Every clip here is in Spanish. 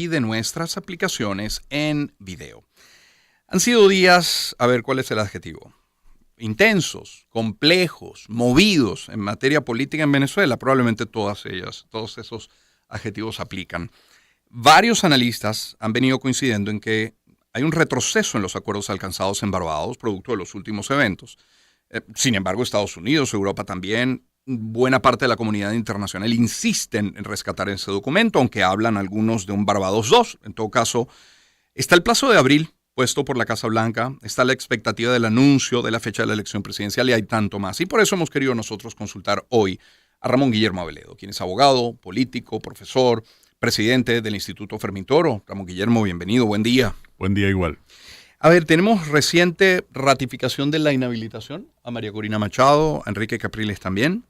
y de nuestras aplicaciones en video. Han sido días, a ver cuál es el adjetivo, intensos, complejos, movidos en materia política en Venezuela. Probablemente todos esos adjetivos aplican. Varios analistas han venido coincidiendo en que hay un retroceso en los acuerdos alcanzados en Barbados, producto de los últimos eventos. Sin embargo, Estados Unidos, Europa también, buena parte de la comunidad internacional insisten en rescatar ese documento, aunque hablan algunos de un Barbados 2. En todo caso, está el plazo de abril puesto por la Casa Blanca, está la expectativa del anuncio de la fecha de la elección presidencial y hay tanto más. Y por eso hemos querido nosotros consultar hoy a Ramón Guillermo Aveledo, quien es abogado, político, profesor, presidente del Instituto Fermín Toro. Ramón Guillermo, bienvenido, buen día. Buen día igual. A ver, tenemos reciente ratificación de la inhabilitación a María Corina Machado, a Enrique Capriles también,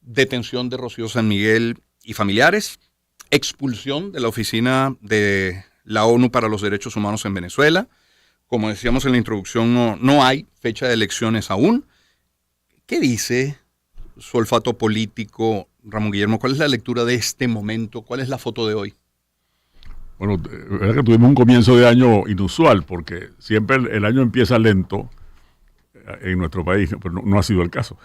detención de Rocío San Miguel y familiares, expulsión de la oficina de la ONU para los Derechos Humanos en Venezuela. Como decíamos en la introducción, no hay fecha de elecciones aún. ¿Qué dice su olfato político, Ramón Guillermo? ¿Cuál es la lectura de este momento? ¿Cuál es la foto de hoy? Bueno, es verdad que tuvimos un comienzo de año inusual, porque siempre el año empieza lento en nuestro país, pero no ha sido el caso.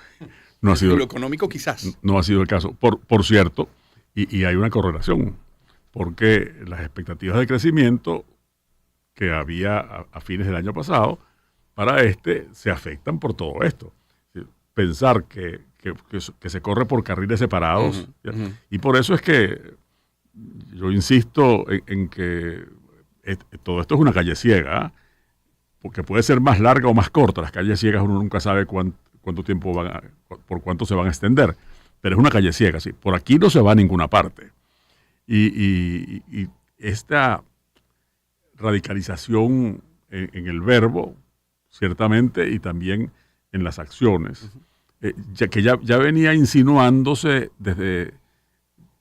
No ha sido, lo económico quizás. No ha sido el caso, por cierto, y hay una correlación, porque las expectativas de crecimiento que había a fines del año pasado, para se afectan por todo esto. Pensar que se corre por carriles separados, y por eso es que yo insisto en que todo esto es una calle ciega, porque puede ser más larga o más corta. Las calles ciegas uno nunca sabe cuánto tiempo por cuánto se van a extender, pero es una calle ciega, sí. Por aquí no se va a ninguna parte. Y esta radicalización en el verbo, ciertamente, y también en las acciones, ya venía insinuándose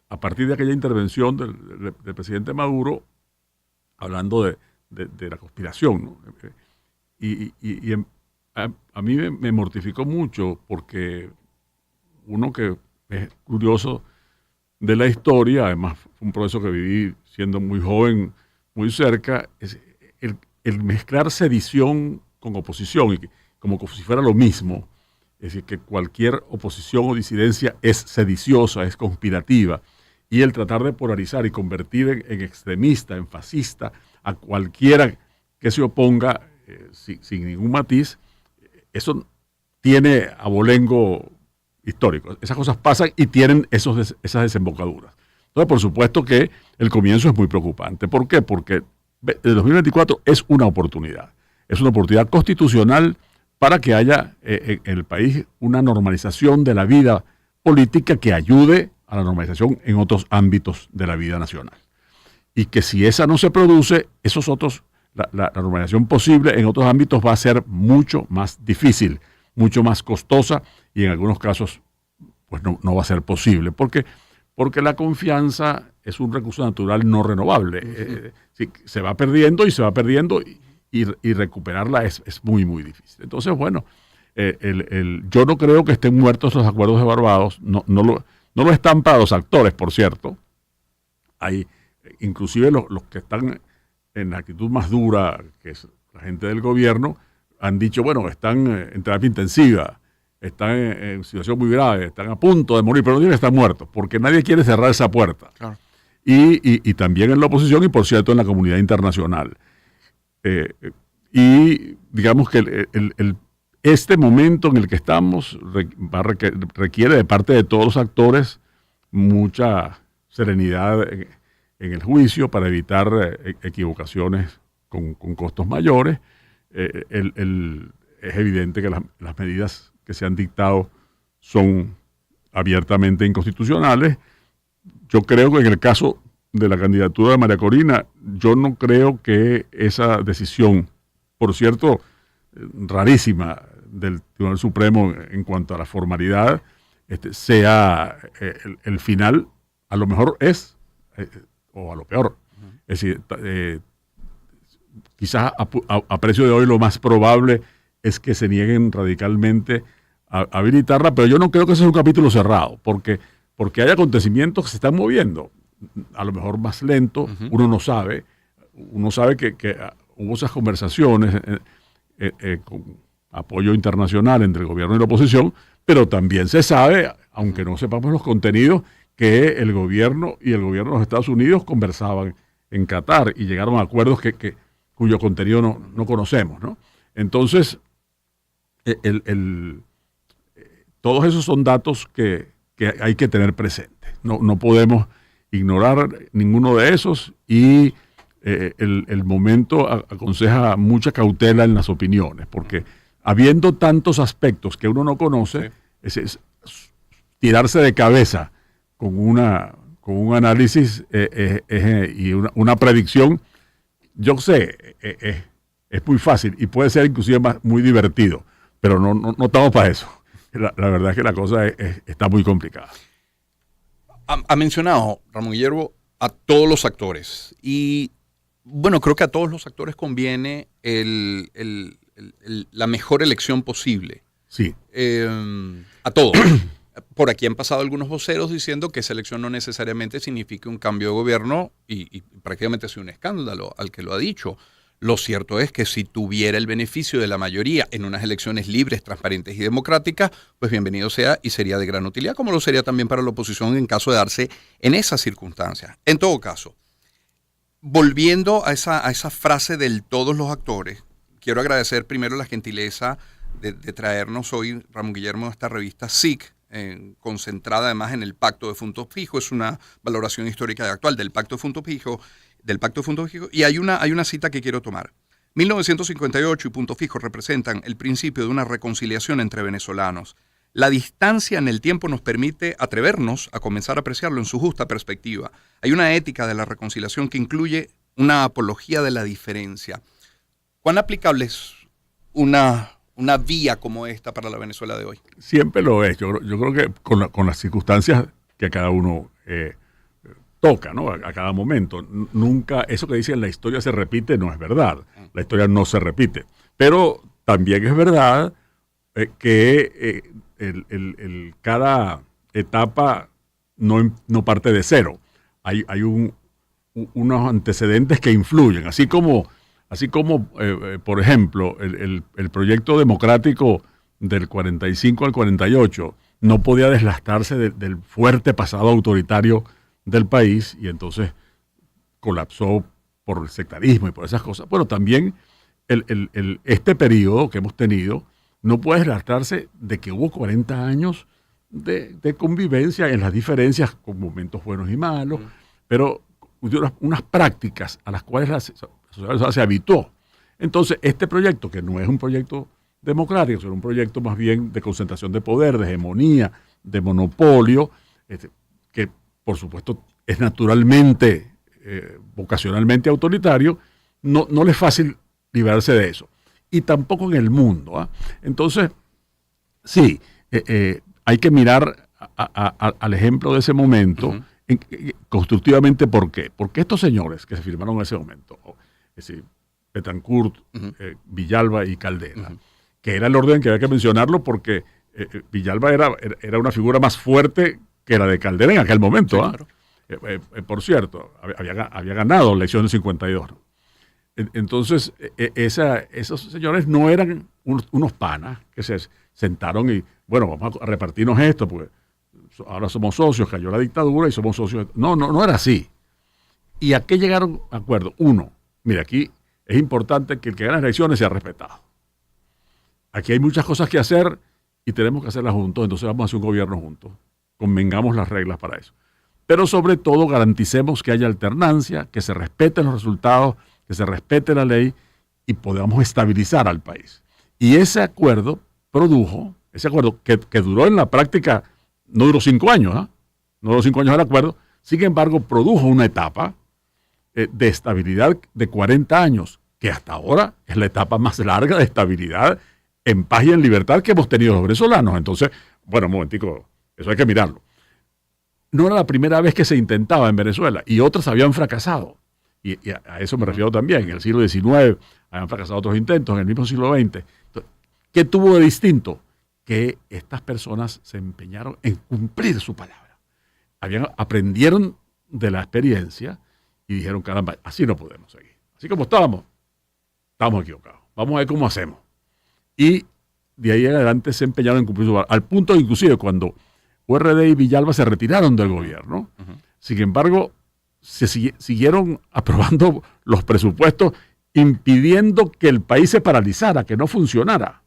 a partir de aquella intervención del presidente Maduro, hablando de la conspiración, ¿no? A mí me mortificó mucho, porque uno que es curioso de la historia, además fue un proceso que viví siendo muy joven, muy cerca, es el mezclar sedición con oposición, y como si fuera lo mismo. Es decir, que cualquier oposición o disidencia es sediciosa, es conspirativa, y el tratar de polarizar y convertir en extremista, en fascista, a cualquiera que se oponga sin ningún matiz, eso tiene abolengo histórico. Esas cosas pasan y tienen esas desembocaduras. Entonces, por supuesto que el comienzo es muy preocupante. ¿Por qué? Porque el 2024 es una oportunidad. Es una oportunidad constitucional para que haya en el país una normalización de la vida política que ayude a la normalización en otros ámbitos de la vida nacional. Y que si esa no se produce, la normalización posible en otros ámbitos va a ser mucho más difícil, mucho más costosa, y en algunos casos pues no va a ser posible, porque la confianza es un recurso natural no renovable. Se va perdiendo y recuperarla es muy, muy difícil. Entonces, bueno, yo no creo que estén muertos los acuerdos de Barbados, no lo están para los actores, por cierto. Hay inclusive los que están en la actitud más dura, que es la gente del gobierno, han dicho, bueno, están en terapia intensiva, están en situación muy grave, están a punto de morir, pero no tienen que estar muertos, porque nadie quiere cerrar esa puerta. Claro. Y también en la oposición y, por cierto, en la comunidad internacional. Y digamos que este momento en el que estamos requiere de parte de todos los actores mucha serenidad en el juicio para evitar equivocaciones con costos mayores. Es evidente que las medidas que se han dictado son abiertamente inconstitucionales. Yo creo que en el caso de la candidatura de María Corina, yo no creo que esa decisión, por cierto, rarísima del Tribunal Supremo en cuanto a la formalidad, sea el final. A lo mejor o a lo peor. Es decir, quizás a precio de hoy lo más probable es que se nieguen radicalmente a habilitarla, pero yo no creo que ese sea un capítulo cerrado, porque hay acontecimientos que se están moviendo. a lo mejor más lento, Ujú. uno sabe que hubo esas conversaciones con apoyo internacional entre el gobierno y la oposición, pero también se sabe, aunque no sepamos los contenidos, que el gobierno y el gobierno de los Estados Unidos conversaban en Qatar y llegaron a acuerdos cuyo contenido no conocemos, ¿no? Entonces, todos esos son datos que hay que tener presentes. No podemos ignorar ninguno de esos y el momento aconseja mucha cautela en las opiniones, porque habiendo tantos aspectos que uno no conoce, Sí. es tirarse de cabeza con un análisis y una predicción, yo sé, es muy fácil y puede ser inclusive muy divertido, pero no estamos para eso. La verdad es que la cosa está muy complicada. Ha mencionado, Ramón Guillermo, a todos los actores. Y bueno, creo que a todos los actores conviene la mejor elección posible. Sí. A todos. Por aquí han pasado algunos voceros diciendo que esa elección no necesariamente significa un cambio de gobierno y prácticamente ha sido un escándalo al que lo ha dicho. Lo cierto es que si tuviera el beneficio de la mayoría en unas elecciones libres, transparentes y democráticas, pues bienvenido sea y sería de gran utilidad, como lo sería también para la oposición en caso de darse en esas circunstancias. En todo caso, volviendo a esa frase del todos los actores, quiero agradecer primero la gentileza de traernos hoy, Ramón Guillermo, esta revista SIC, concentrada además en el Pacto de Punto Fijo. Es una valoración histórica y actual del Pacto de Punto Fijo, y hay una cita que quiero tomar. 1958 y Punto Fijo representan el principio de una reconciliación entre venezolanos. La distancia en el tiempo nos permite atrevernos a comenzar a apreciarlo en su justa perspectiva. Hay una ética de la reconciliación que incluye una apología de la diferencia. ¿Cuán aplicable es una vía como esta para la Venezuela de hoy? Siempre lo es. Yo creo que con las circunstancias que cada uno toca, ¿no? A cada momento. Nunca, eso que dicen la historia se repite, no es verdad. La historia no se repite. Pero también es verdad que cada etapa no parte de cero. Hay unos antecedentes que influyen. Así como por ejemplo, el proyecto democrático del 45 al 48 no podía deslastarse del fuerte pasado autoritario del país y entonces colapsó por el sectarismo y por esas cosas. Bueno, también este periodo que hemos tenido no puede deslastarse de que hubo 40 años de convivencia en las diferencias con momentos buenos y malos, pero unas prácticas a las cuales la sociedad venezolana se habituó. Entonces, este proyecto, que no es un proyecto democrático, sino un proyecto más bien de concentración de poder, de hegemonía, de monopolio, que por supuesto es naturalmente, vocacionalmente autoritario, no le es fácil librarse de eso. Y tampoco en el mundo. Entonces, sí, hay que mirar al ejemplo de ese momento constructivamente. ¿Por qué? Porque estos señores que se firmaron en ese momento, es decir, Betancourt, Villalba y Caldera, que era el orden que había que mencionarlo porque Villalba era una figura más fuerte que la de Caldera en aquel momento. Sí, claro. Por cierto, había ganado la elección del 52. Entonces, esos señores no eran unos panas que se sentaron y, bueno, vamos a repartirnos esto, porque ahora somos socios, cayó la dictadura y somos socios. No era así. ¿Y a qué llegaron a acuerdo? Uno, mira, aquí es importante que el que gane las elecciones sea respetado. Aquí hay muchas cosas que hacer y tenemos que hacerlas juntos, entonces vamos a hacer un gobierno juntos. Convengamos las reglas para eso. Pero sobre todo garanticemos que haya alternancia, que se respeten los resultados, que se respete la ley y podamos estabilizar al país. Y ese acuerdo que duró en la práctica, no duró 5 años, no duró 5 años el acuerdo, sin embargo produjo una etapa de estabilidad de 40 años, que hasta ahora es la etapa más larga de estabilidad en paz y en libertad que hemos tenido los venezolanos. Entonces, bueno, un momentico, eso hay que mirarlo. No era la primera vez que se intentaba en Venezuela y otras habían fracasado. Y a eso me refiero también. En el siglo XIX habían fracasado otros intentos, en el mismo siglo XX. Entonces, ¿qué tuvo de distinto? Que estas personas se empeñaron en cumplir su palabra. Aprendieron de la experiencia y dijeron, caramba, así no podemos seguir. Así como estamos equivocados. Vamos a ver cómo hacemos. Y de ahí en adelante se empeñaron en cumplir su palabra. Al punto, inclusive, cuando URD y Villalba se retiraron del gobierno, sin embargo, se siguieron aprobando los presupuestos, impidiendo que el país se paralizara, que no funcionara.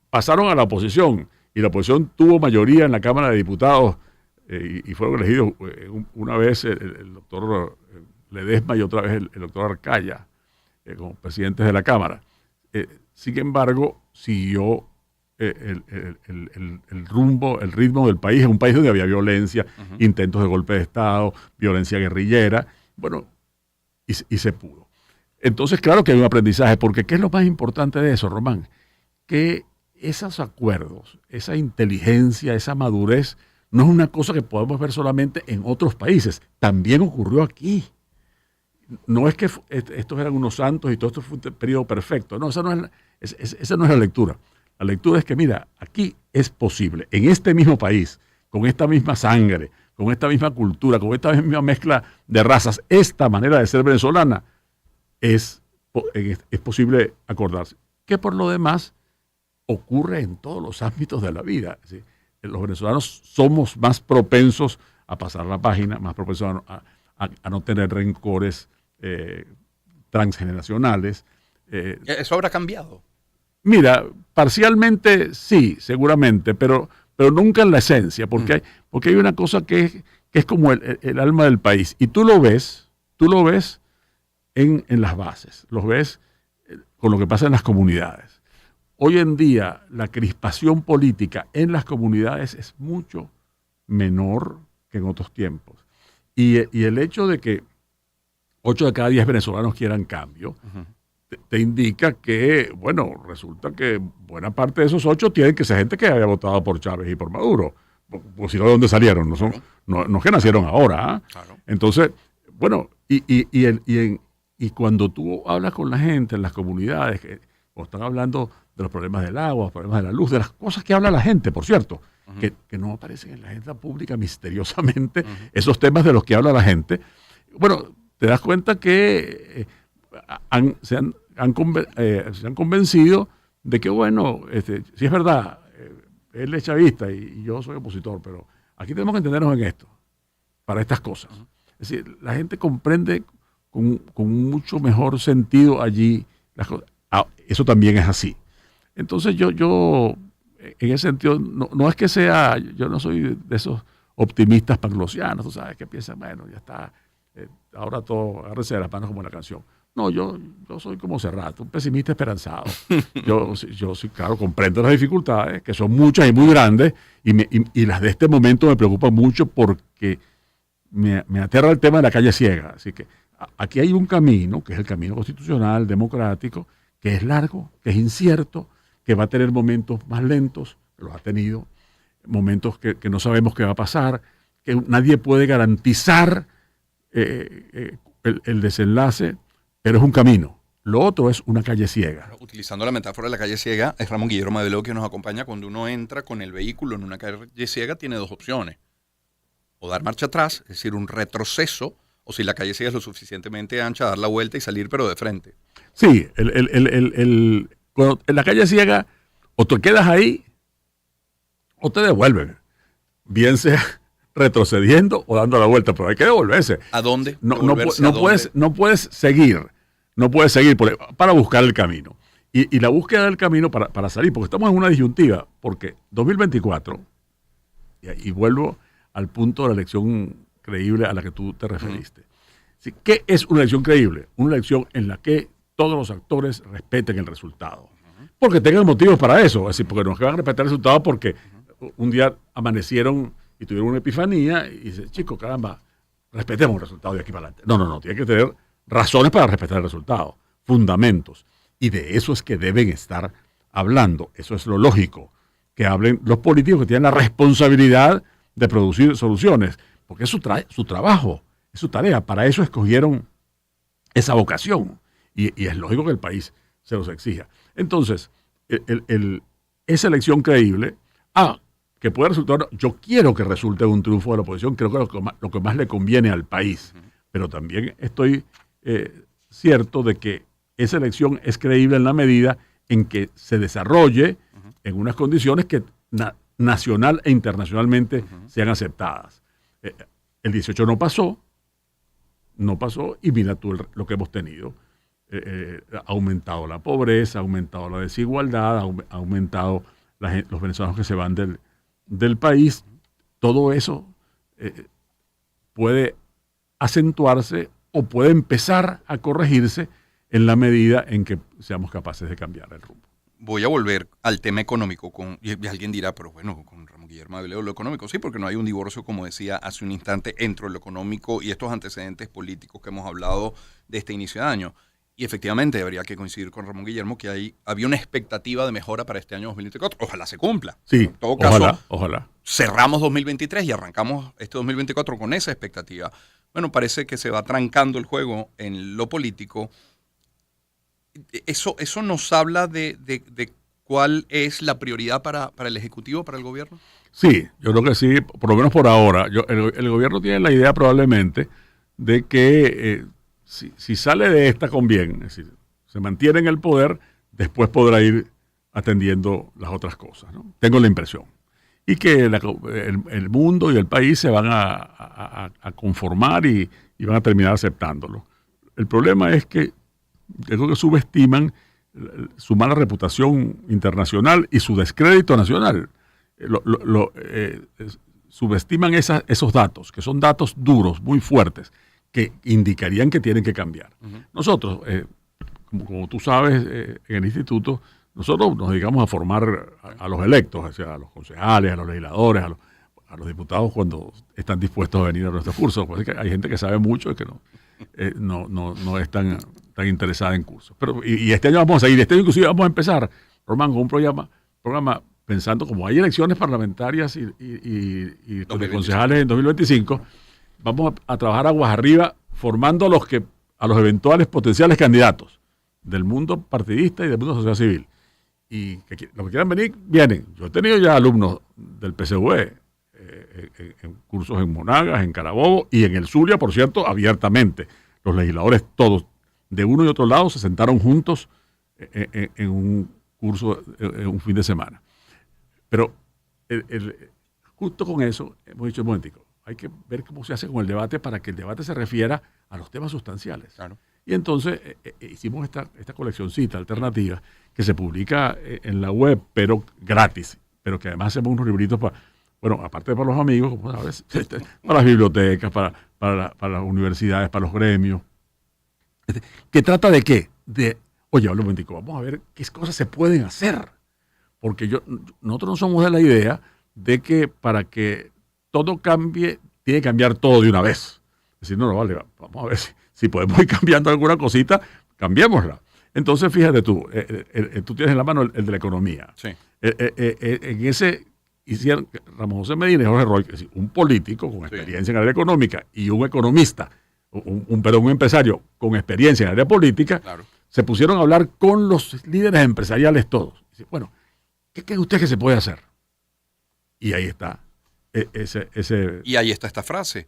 Pasaron a la oposición y la oposición tuvo mayoría en la Cámara de Diputados y fueron elegidos una vez el doctor Ledesma y otra vez el doctor Arcaya como presidentes de la Cámara. Sin embargo, siguió el ritmo del país, es un país donde había violencia, intentos de golpe de Estado, violencia guerrillera, bueno, y se pudo. Entonces, claro que hay un aprendizaje, porque ¿qué es lo más importante de eso, Román? Que esos acuerdos, esa inteligencia, esa madurez, no es una cosa que podemos ver solamente en otros países, también ocurrió aquí. No es que estos eran unos santos y todo esto fue un periodo perfecto, no, esa no es la lectura. La lectura es que, mira, aquí es posible, en este mismo país, con esta misma sangre, con esta misma cultura, con esta misma mezcla de razas, esta manera de ser venezolana, es posible acordarse. Que por lo demás ocurre en todos los ámbitos de la vida. ¿Sí? Los venezolanos somos más propensos a pasar la página, más propensos a no tener rencores transgeneracionales. ¿Eso habrá cambiado? Mira, parcialmente sí, seguramente, pero nunca en la esencia, porque hay una cosa que es como el alma del país. Y tú lo ves en las bases, lo ves con lo que pasa en las comunidades. Hoy en día la crispación política en las comunidades es mucho menor que en otros tiempos. Y el hecho de que 8 de cada 10 venezolanos quieran cambio, te indica que, bueno, resulta que buena parte de esos 8 tienen que ser gente que haya votado por Chávez y por Maduro. Pues si no, ¿de dónde salieron? No es que nacieron ahora. ¿Eh? Claro. Entonces, bueno, y cuando tú hablas con la gente en las comunidades, o están hablando de los problemas del agua, los problemas de la luz, de las cosas que habla la gente, por cierto, que no aparecen en la agenda pública misteriosamente, esos temas de los que habla la gente, bueno, te das cuenta que se han convencido de que, bueno, si es verdad, él es chavista y yo soy opositor, pero aquí tenemos que entendernos en esto, para estas cosas. Es decir, la gente comprende con mucho mejor sentido allí las cosas. Eso también es así. Entonces yo en ese sentido, no es que sea, yo no soy de esos optimistas panglosianos, tú sabes, que piensan, bueno, ya está, ahora todo, agárrese de las manos como la canción. No, yo soy como Serrato, un pesimista esperanzado. Yo sí, claro, comprendo las dificultades, que son muchas y muy grandes, y las de este momento me preocupan mucho porque me aterra el tema de la calle ciega. Así que aquí hay un camino, que es el camino constitucional, democrático, que es largo, que es incierto, que va a tener momentos más lentos, que los ha tenido, momentos que no sabemos qué va a pasar, que nadie puede garantizar el desenlace, pero es un camino. Lo otro es una calle ciega. Utilizando la metáfora de la calle ciega, es Ramón Guillermo de Bello que nos acompaña. Cuando uno entra con el vehículo en una calle ciega, tiene 2 opciones. O dar marcha atrás, es decir, un retroceso, o si la calle ciega es lo suficientemente ancha, dar la vuelta y salir, pero de frente. Sí, cuando en la calle ciega, o te quedas ahí, o te devuelven. Bien sea retrocediendo o dando la vuelta, pero hay que devolverse. ¿A dónde? No puedes seguir para buscar el camino. Y la búsqueda del camino para salir, porque estamos en una disyuntiva, porque 2024, y vuelvo al punto de la elección creíble a la que tú te referiste. ¿Sí? ¿Qué es una elección creíble? Una elección en la que todos los actores respeten el resultado. Porque tengan motivos para eso. Es decir, porque no es que van a respetar el resultado porque un día amanecieron y tuvieron una epifanía y dicen, chicos, caramba, respetemos el resultado de aquí para adelante. No, tiene que tener razones para respetar el resultado, fundamentos. Y de eso es que deben estar hablando. Eso es lo lógico, que hablen los políticos que tienen la responsabilidad de producir soluciones, porque es su trabajo, es su tarea. Para eso escogieron esa vocación. Y es lógico que el país se los exija. Entonces, esa elección creíble, que puede resultar, yo quiero que resulte un triunfo de la oposición, creo que lo que más le conviene al país, pero también estoy cierto de que esa elección es creíble en la medida en que se desarrolle en unas condiciones que nacional e internacionalmente sean aceptadas. El 18 no pasó y mira tú lo que hemos tenido. Ha aumentado la pobreza, ha aumentado la desigualdad, ha aumentado los venezolanos que se van del país. Todo eso puede acentuarse o puede empezar a corregirse en la medida en que seamos capaces de cambiar el rumbo. Voy a volver al tema económico. Y alguien dirá, pero bueno, con Ramón Guillermo Aveleo lo económico. Sí, porque no hay un divorcio, como decía hace un instante, entre lo económico y estos antecedentes políticos que hemos hablado de este inicio de año. Y efectivamente habría que coincidir con Ramón Guillermo que había una expectativa de mejora para este año 2024. Ojalá se cumpla. Sí, en todo caso, ojalá. Cerramos 2023 y arrancamos este 2024 con esa expectativa. Bueno, parece que se va trancando el juego en lo político. ¿Eso nos habla de cuál es la prioridad para el Ejecutivo, para el gobierno? Sí, yo creo que sí, por lo menos por ahora. El gobierno tiene la idea probablemente de que si sale de esta con bien, es decir, se mantiene en el poder, después podrá ir atendiendo las otras cosas, ¿no? Tengo la impresión. Y que el mundo y el país se van a conformar y van a terminar aceptándolo. El problema es que yo creo que subestiman su mala reputación internacional y su descrédito nacional. Subestiman esos datos, que son datos duros, muy fuertes, que indicarían que tienen que cambiar. Nosotros, como tú sabes, en el instituto, nosotros nos dedicamos a formar a los electos, o sea, a los concejales, a los legisladores, a los diputados cuando están dispuestos a venir a nuestros cursos. Pues es que hay gente que sabe mucho y que no es tan interesada en cursos. Pero, y este año vamos a ir, este año inclusive vamos a empezar, Román, con un programa pensando como hay elecciones parlamentarias y concejales en 2025, vamos a trabajar aguas arriba formando a los eventuales potenciales candidatos del mundo partidista y del mundo social civil. Y los que quieran venir, vienen. Yo he tenido ya alumnos del PCV en cursos en Monagas, en Carabobo y en el Zulia, por cierto, abiertamente. Los legisladores todos, de uno y otro lado, se sentaron juntos en un curso, en un fin de semana. Pero justo con eso, hemos dicho un momentico, hay que ver cómo se hace con el debate para que el debate se refiera a los temas sustanciales. Claro. Y entonces hicimos esta coleccioncita alternativa que se publica en la web, pero gratis, pero que además hacemos unos libritos aparte para los amigos, como sabes, para las bibliotecas, para las universidades, para los gremios. ¿Que trata de qué? Oye, un momentico, vamos a ver qué cosas se pueden hacer. Porque nosotros no somos de la idea de que para que todo cambie, tiene que cambiar todo de una vez. Es decir, no, vale, vamos a ver si podemos ir cambiando alguna cosita, cambiémosla. Entonces, fíjate tú, tú tienes en la mano el de la economía. Sí. En ese hicieron Ramón José Medina y Jorge Roy, es decir, un político con experiencia en el área económica y un economista, un empresario con experiencia en el área política, claro, se pusieron a hablar con los líderes empresariales todos. Dice, bueno, ¿qué cree usted que se puede hacer? Y ahí está. Y ahí está esta frase.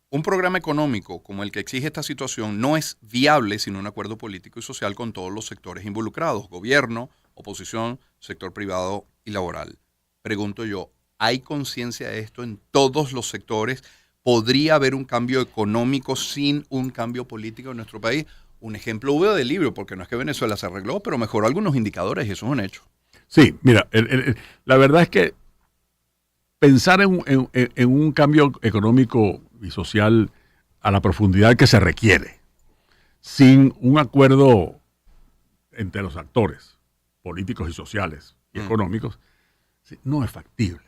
Un programa económico como el que exige esta situación no es viable sin un acuerdo político y social con todos los sectores involucrados, gobierno, oposición, sector privado y laboral. Pregunto yo, ¿hay conciencia de esto en todos los sectores? ¿Podría haber un cambio económico sin un cambio político en nuestro país? Un ejemplo hubo del libro, porque no es que Venezuela se arregló, pero mejoró algunos indicadores y eso es un hecho. Sí, mira, la verdad es que pensar en un cambio económico y social a la profundidad que se requiere, sin un acuerdo entre los actores políticos y sociales y económicos, no es factible.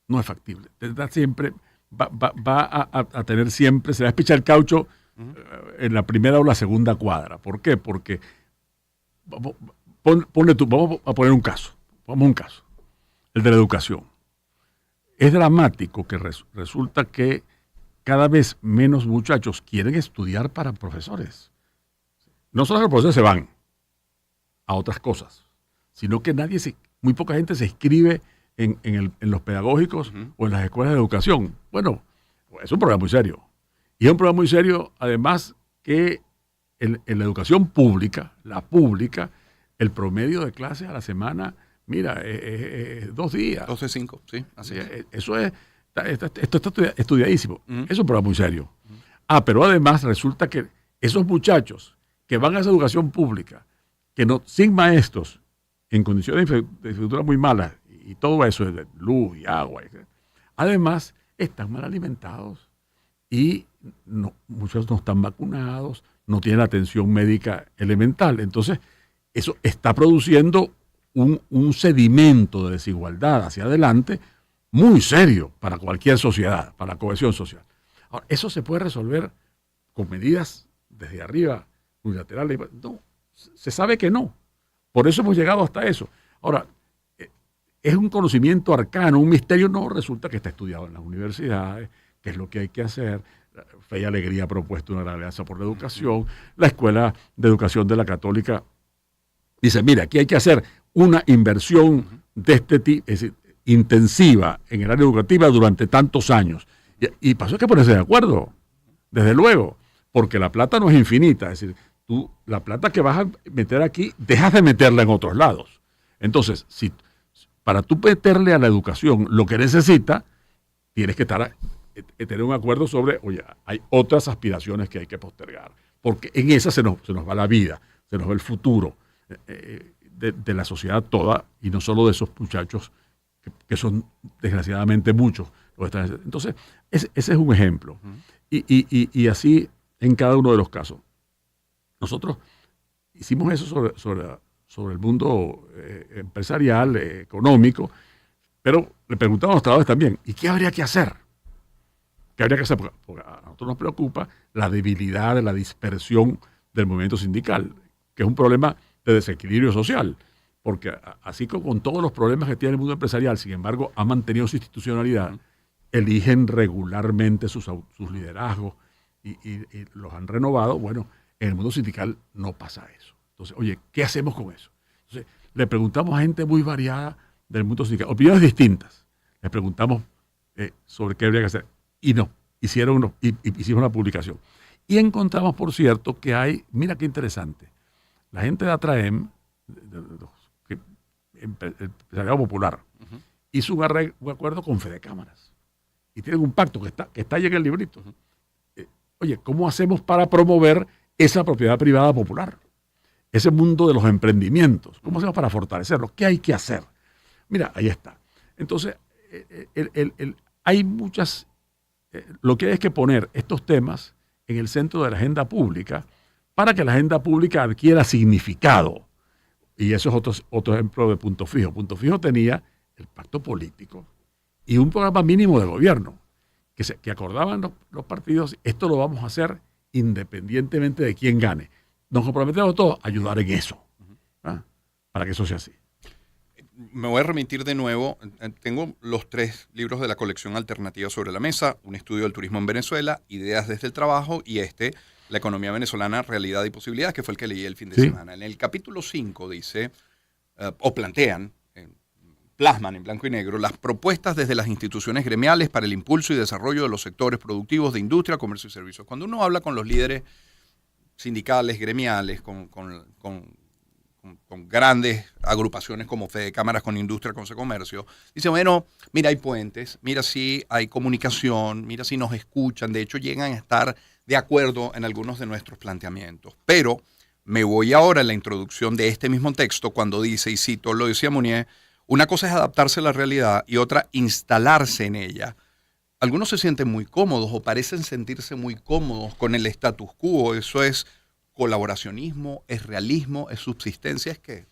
No es factible. Siempre va a tener siempre, se va a espichar el caucho en la primera o la segunda cuadra. ¿Por qué? Porque vamos a poner un caso. El de la educación. Es dramático que resulta que cada vez menos muchachos quieren estudiar para profesores. No solo los profesores se van a otras cosas, sino que muy poca gente se inscribe en los pedagógicos o en las escuelas de educación. Bueno, pues es un problema muy serio. Y es un problema muy serio, además, que en la educación pública, la pública, el promedio de clases a la semana, mira, 2 días. 12-5, sí, así es. Eso es, esto está estudiadísimo. Es un problema muy serio. Pero además resulta que esos muchachos que van a esa educación pública, que no, sin maestros, en condiciones de infraestructura muy malas, y todo eso, de luz y agua, además están mal alimentados y muchos no están vacunados, no tienen atención médica elemental. Entonces, eso está produciendo un sedimento de desigualdad hacia adelante muy serio para cualquier sociedad, para la cohesión social. Ahora, ¿eso se puede resolver con medidas desde arriba, unilaterales? No, se sabe que no. Por eso hemos llegado hasta eso. Ahora, es un conocimiento arcano, un misterio. No, resulta que está estudiado en las universidades, qué es lo que hay que hacer. Fe y Alegría ha propuesto una alianza por la educación. La Escuela de Educación de la Católica dice, mira, aquí hay que hacer una inversión de este tipo, es decir, intensiva en el área educativa durante tantos años. Y pasó que ponerse de acuerdo, desde luego, porque la plata no es infinita. Es decir, tú, la plata que vas a meter aquí, dejas de meterla en otros lados. Entonces, si para tú meterle a la educación lo que necesita, tienes que tener un acuerdo sobre, oye, hay otras aspiraciones que hay que postergar, porque en esa se nos va la vida, se nos va el futuro de la sociedad toda, y no solo de esos muchachos que son desgraciadamente muchos. Entonces, ese es un ejemplo. Y así en cada uno de los casos. Nosotros hicimos eso sobre el mundo empresarial, económico, pero le preguntamos a los trabajadores también, ¿y qué habría que hacer? ¿Qué habría que hacer? Porque a nosotros nos preocupa la debilidad, la dispersión del movimiento sindical, que es un problema de desequilibrio social, porque así como con todos los problemas que tiene el mundo empresarial, sin embargo, ha mantenido su institucionalidad, eligen regularmente sus liderazgos y los han renovado. Bueno, en el mundo sindical no pasa eso. Entonces, oye, ¿qué hacemos con eso? Entonces, le preguntamos a gente muy variada del mundo sindical, opiniones distintas. Les preguntamos sobre qué habría que hacer. Y no, hicieron una publicación. Y encontramos, por cierto, que hay, mira qué interesante, la gente de Atraem, empresariado popular, hizo un acuerdo con Fede Cámaras. Y tienen un pacto que está ahí en el librito. Oye, ¿cómo hacemos para promover esa propiedad privada popular? Ese mundo de los emprendimientos. ¿Cómo hacemos para fortalecerlo? ¿Qué hay que hacer? Mira, ahí está. Entonces, hay muchas... lo que hay es que poner estos temas en el centro de la agenda pública para que la agenda pública adquiera significado. Y eso es otro ejemplo de Punto Fijo. Punto Fijo tenía el pacto político y un programa mínimo de gobierno que acordaban los partidos. Esto lo vamos a hacer independientemente de quién gane. Nos comprometemos todos a ayudar en eso, para que eso sea así. Me voy a remitir de nuevo. Tengo los 3 libros de la colección alternativa sobre la mesa: Un estudio del turismo en Venezuela, Ideas desde el trabajo, y La economía venezolana, realidad y posibilidades, que fue el que leí el fin de semana. En el capítulo 5 dice, o plantean, plasman en blanco y negro, las propuestas desde las instituciones gremiales para el impulso y desarrollo de los sectores productivos de industria, comercio y servicios. Cuando uno habla con los líderes sindicales, gremiales, con grandes agrupaciones como Fede Cámaras, con Industria, con Comercio, dice, bueno, mira, hay puentes, mira si hay comunicación, mira si nos escuchan, de hecho llegan a estar de acuerdo en algunos de nuestros planteamientos. Pero me voy ahora a la introducción de este mismo texto cuando dice, y cito, lo decía Mounier, una cosa es adaptarse a la realidad y otra instalarse en ella. Algunos se sienten muy cómodos o parecen sentirse muy cómodos con el status quo. Eso es colaboracionismo, es realismo, es subsistencia, ¿es qué?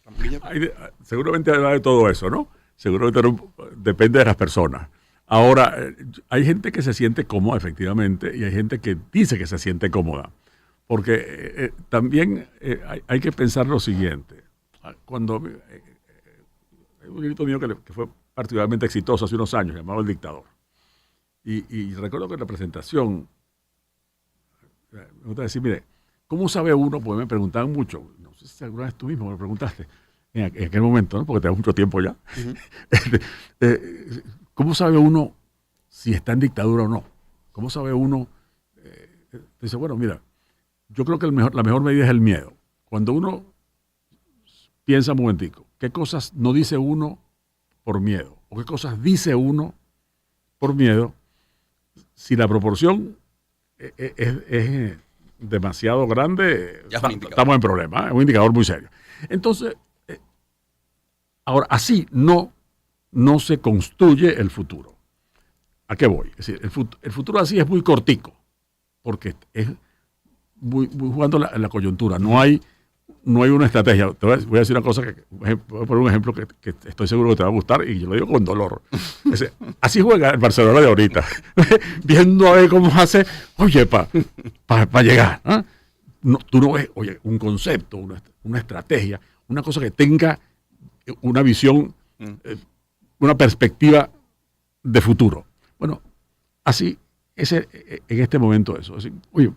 Seguramente habrá de todo eso, ¿no? Seguramente depende de las personas. Ahora, hay gente que se siente cómoda, efectivamente, y hay gente que dice que se siente cómoda. Porque también hay que pensar lo siguiente. Cuando hay un librito mío que fue particularmente exitoso hace unos años, llamado El Dictador. Y recuerdo que en la presentación, me gusta decir, mire, ¿cómo sabe uno? Porque me preguntaban mucho, no sé si alguna vez tú mismo me preguntaste, en aquel momento, ¿no? Porque tenemos mucho tiempo ya. Ujú. ¿Cómo sabe uno si está en dictadura o no? ¿Cómo sabe uno? Dice, bueno, mira, yo creo que la mejor medida es el miedo. Cuando uno piensa un momentico, ¿qué cosas no dice uno por miedo? ¿O qué cosas dice uno por miedo? Si la proporción es demasiado grande, Ya es un indicador. estamos en problema, ¿eh? Es un indicador muy serio. Entonces, ahora, así no se construye el futuro. ¿A qué voy? Es decir, el futuro así es muy cortico, porque es muy jugando la coyuntura. No hay una estrategia. Voy a decir una cosa, voy a poner un ejemplo que estoy seguro que te va a gustar y yo lo digo con dolor. Es decir, así juega el Barcelona de ahorita, viendo a ver cómo hace, oye, para llegar. ¿Eh? No, tú no ves, oye, un concepto, una estrategia, una cosa que tenga una visión, una perspectiva de futuro. Bueno, así es en este momento eso. Así, oye,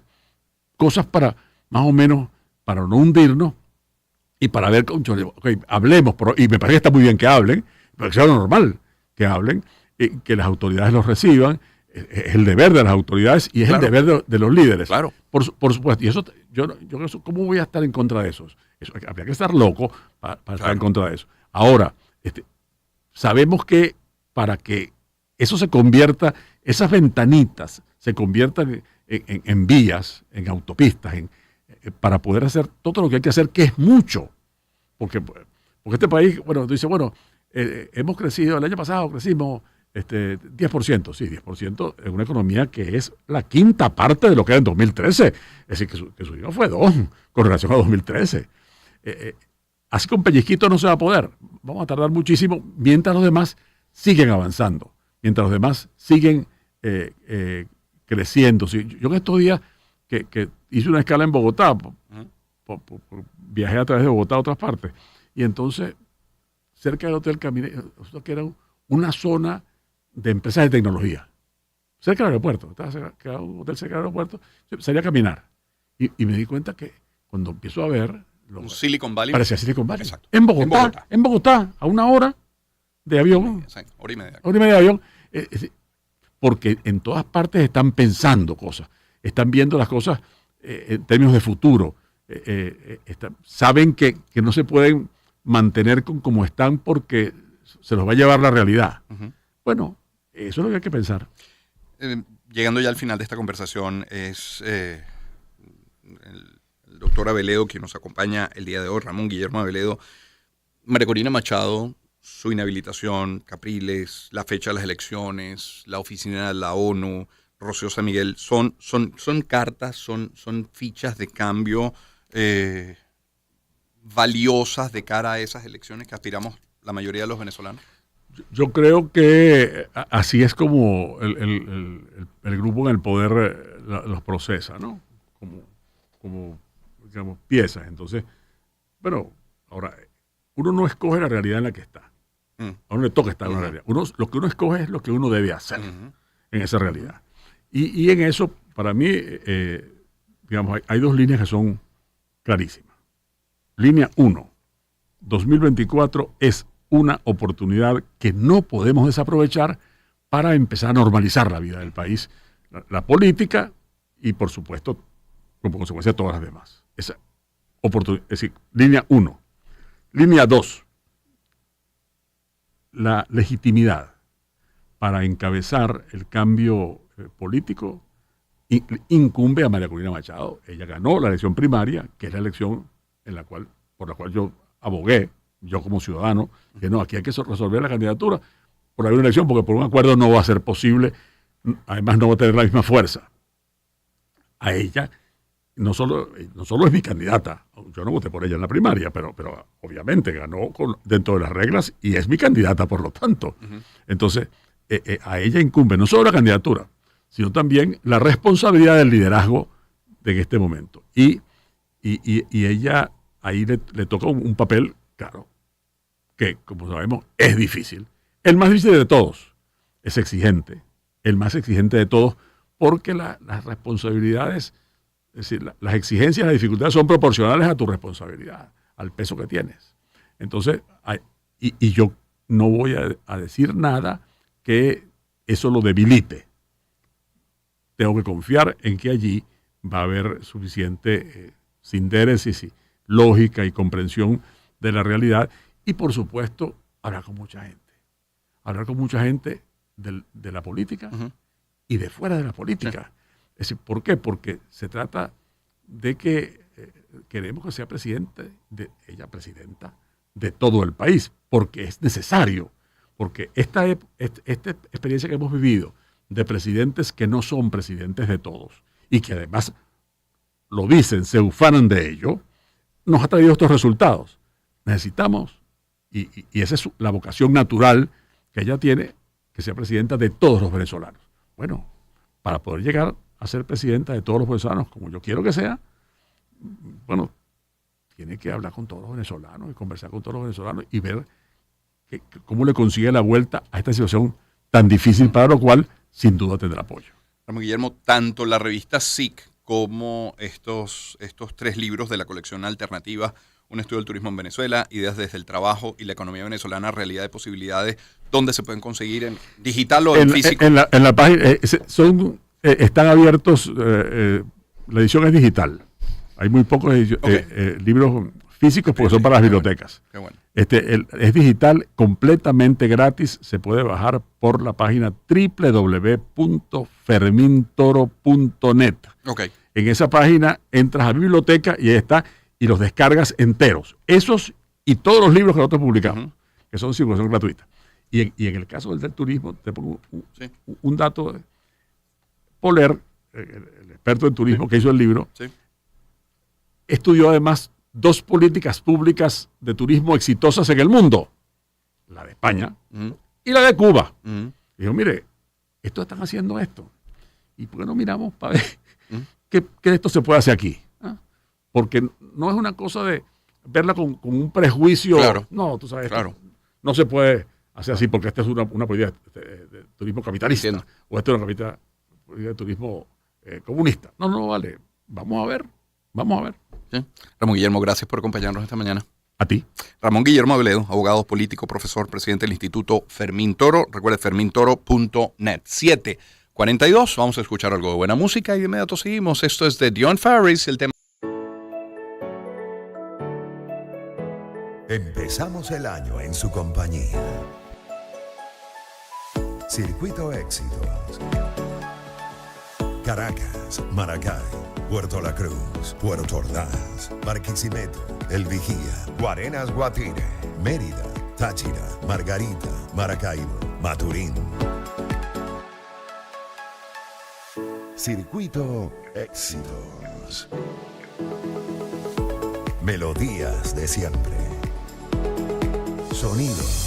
cosas para más o menos, para no hundirnos y para ver, okay, hablemos, y me parece que está muy bien que hablen, pero que sea lo normal que hablen, que las autoridades los reciban, es el deber de las autoridades y es el deber de los líderes. Claro. Por supuesto. Y eso, yo ¿cómo voy a estar en contra de eso? Habría que estar loco para estar en contra de eso. Ahora, sabemos que para que eso se convierta, esas ventanitas se conviertan en vías, en autopistas, para poder hacer todo lo que hay que hacer, que es mucho. Porque este país, bueno, tú dices, bueno, hemos crecido, el año pasado crecimos 10%, sí, 10% en una economía que es la quinta parte de lo que era en 2013. Es decir, que su dinero fue 2 con relación a 2013. Así con pellizquito no se va a poder. Vamos a tardar muchísimo mientras los demás siguen avanzando, mientras los demás siguen creciendo. Sí, yo en estos días que hice una escala en Bogotá, viajé a través de Bogotá a otras partes, y entonces cerca del hotel caminé, que era una zona de empresas de tecnología, cerca del aeropuerto, estaba un hotel cerca del aeropuerto, salí a caminar, y me di cuenta que cuando empiezo a ver, un Silicon Valley. Parecía Silicon Valley. Exacto. En Bogotá, a una hora de avión. Exacto. Hora y media. Hora y media de avión. Porque en todas partes están pensando cosas, están viendo las cosas en términos de futuro, saben que no se pueden mantener como están porque se los va a llevar la realidad. Uh-huh. Bueno, eso es lo que hay que pensar. Llegando ya al final de esta conversación, es el doctor Aveledo quien nos acompaña el día de hoy, Ramón Guillermo Aveledo. María Corina Machado, su inhabilitación, Capriles, la fecha de las elecciones, la oficina de la ONU, Rocío San Miguel, son cartas, son fichas de cambio valiosas de cara a esas elecciones que aspiramos la mayoría de los venezolanos. Yo creo que así es como el grupo en el poder los procesa, ¿no? Como digamos, piezas. Entonces, pero ahora, uno no escoge la realidad en la que está. A uno le toca estar en una realidad. Lo que uno escoge es lo que uno debe hacer en esa realidad. Y en eso, para mí, digamos, hay 2 líneas que son clarísimas. Línea 1, 2024 es una oportunidad que no podemos desaprovechar para empezar a normalizar la vida del país, la política y, por supuesto, como consecuencia, todas las demás. Esa oportunidad, es decir, línea 1. Línea 2, la legitimidad para encabezar el cambio político incumbe a María Corina Machado. Ella ganó la elección primaria, que es la elección por la cual yo abogué, yo como ciudadano, que no, aquí hay que resolver la candidatura por alguna elección, porque por un acuerdo no va a ser posible, además no va a tener la misma fuerza. A ella no solo es mi candidata, yo no voté por ella en la primaria, pero obviamente ganó dentro de las reglas y es mi candidata, por lo tanto. Uh-huh. Entonces, a ella incumbe no solo la candidatura, sino también la responsabilidad del liderazgo de este momento. Y ella ahí le toca un papel, claro, que como sabemos es difícil. El más difícil de todos, es exigente, el más exigente de todos, porque las responsabilidades, es decir, las exigencias, las dificultades son proporcionales a tu responsabilidad, al peso que tienes. Entonces, y yo no voy a decir nada que eso lo debilite. Tengo que confiar en que allí va a haber suficiente sindéresis y lógica y comprensión de la realidad. Y por supuesto, hablar con mucha gente. Hablar con mucha gente de la política y de fuera de la política. Es decir, ¿por qué? Porque se trata de que queremos que sea presidenta de todo el país, porque es necesario. Porque esta experiencia que hemos vivido de presidentes que no son presidentes de todos y que además lo dicen, se ufanan de ello, nos ha traído estos resultados. Necesitamos, y esa es la vocación natural que ella tiene, que sea presidenta de todos los venezolanos. Bueno, para poder llegar a ser presidenta de todos los venezolanos, como yo quiero que sea, bueno, tiene que hablar con todos los venezolanos y conversar con todos los venezolanos y ver cómo le consigue la vuelta a esta situación tan difícil, para lo cual sin duda tendrá apoyo. Ramón Guillermo, tanto la revista SIC como estos 3 libros de la colección alternativa, Un estudio del turismo en Venezuela, Ideas desde el trabajo y la economía venezolana, realidad de posibilidades, ¿dónde se pueden conseguir? ¿En digital o en físico? En la página, están abiertos, la edición es digital. Hay muy pocos libros físicos porque son para las bibliotecas. Qué bueno. Es digital, completamente gratis, se puede bajar por la página www.fermintoro.net. Okay. En esa página entras a la biblioteca y ahí está, y los descargas enteros. Esos y todos los libros que nosotros publicamos, que son circulación gratuita. Y en el caso del turismo, te pongo un dato. Poler, el experto en turismo que hizo el libro, estudió además 2 políticas públicas de turismo exitosas en el mundo. La de España y la de Cuba. Dijo, mire, estos están haciendo esto. ¿Y por qué no miramos para ver qué de esto se puede hacer aquí? Porque no es una cosa de verla con un prejuicio. Claro. No, tú sabes, claro. No se puede hacer así porque esta es una política de turismo capitalista. Entiendo. O esta es una política de turismo comunista. No, vale. Vamos a ver. Sí. Ramón Guillermo, gracias por acompañarnos esta mañana. A ti. Ramón Guillermo Avelledo, abogado, político, profesor, presidente del Instituto Fermín Toro. Recuerde, fermintoro.net. 7:42. Vamos a escuchar algo de buena música y de inmediato seguimos. Esto es de Dion Farris, el tema. Empezamos el año en su compañía. Circuito Éxitos. Caracas, Maracay, Puerto La Cruz, Puerto Ordaz, Barquisimeto, El Vigía, Guarenas, Guatire, Mérida, Táchira, Margarita, Maracaibo, Maturín. Circuito Éxitos. Melodías de siempre. Sonidos